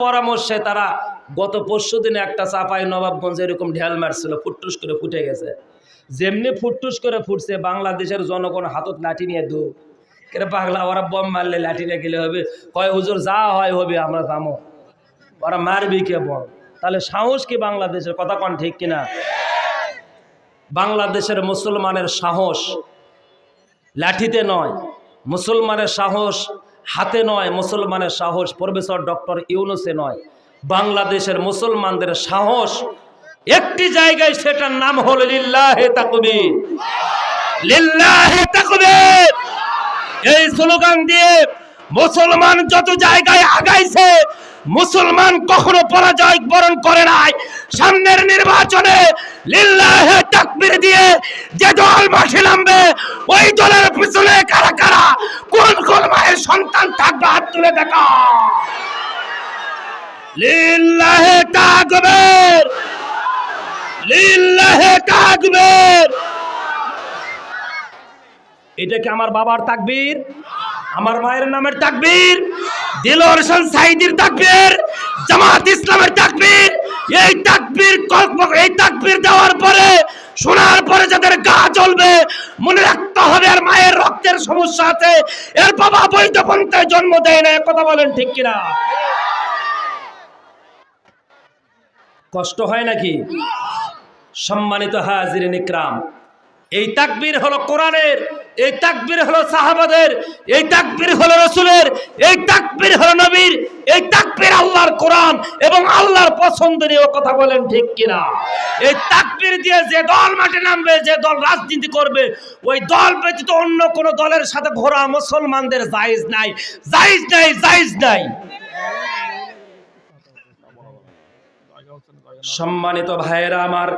পরামর্শে তারা গত পরশুদিনে একটা চাপাই নবাবগঞ্জে এরকম ঢেল মারছিল, ফুটটুস করে ফুটে গেছে। যেমনি ফুটটুস করে ফুটছে, বাংলাদেশের জনগণ হাতত লাঠি নিয়ে দু কেন পাগলা, ওরা বম মারলে লাঠি নিয়ে গেলে হবে, কয় হুজুর যা হয় হবে, আমরা যাবো, ওরা মারবি কে বল। তাহলে সাহস কি বাংলাদেশের? কথা কন ঠিক কিনা? বাংলাদেশের মুসলমানের সাহস লাঠিতে নয়, মুসলমানের সাহস হাতে নয়, মুসলমানের সাহস প্রফেসর ডক্টর ইউনূসে নয়। বাংলাদেশের মুসলমানদের সাহস একটি জায়গায়, সেটার নাম হলো লিল্লাহে তাকবীর, লিল্লাহে তাকবীর। এই স্লোগান দিয়ে মুসলমান যত জায়গায় আগাইছে, মুসলমান কখনো পরাজয় বরণ করে নাই। সামনের নির্বাচনে লিল্লাহে তাকবীর দিয়ে যে দল মাঠে নামবে, ওই দলের পিছনে কারা কারা কোন কোন মায়ের সন্তান থাকবে, হাত তুলে দেখা। লিল্লাহে তাকবীর, লিল্লাহে তাকবীর। এটা কি আমার বাবার তাকবীর, আমার মায়ের নামের তাকবীর, দিলওয়ার হোসেন সাঈদীর তাকবীর, জামাত ইসলামের তাকবীর? এই তাকবীর দেওয়ার পরে, শোনার পরে যাদের গা জ্বলবে, মনে রাখতে হবে আর মায়ের রক্তের সমস্যা আছে, এর বাবা বৈধ পন্থায় জন্ম দেয় না। কথা বলেন ঠিক কিনা? কষ্ট হয় নাকি? সম্মানিত হাজিরিন ইকরাম, এই তাকবীর হলো কোরআনের, এই তাকবীর হলো সাহাবাদের, এই তাকবীর হলো রাসূলের, এই তাকবীর হলো নবীর, এই তাকবীর আল্লাহর কোরআন এবং আল্লাহর পছন্দনীয়। কথা বলেন ঠিক কিনা? এই তাকবীর দিয়ে যে দল মাঠে নামবে, যে দল রাজনীতি করবে, ওই দল ব্যতীত অন্য কোন দলের সাথে ঘোরা মুসলমানদের জায়েজ নাই, জায়েজ নাই, জায়েজ নাই। সম্মানিত ভাইয়েরা আমার,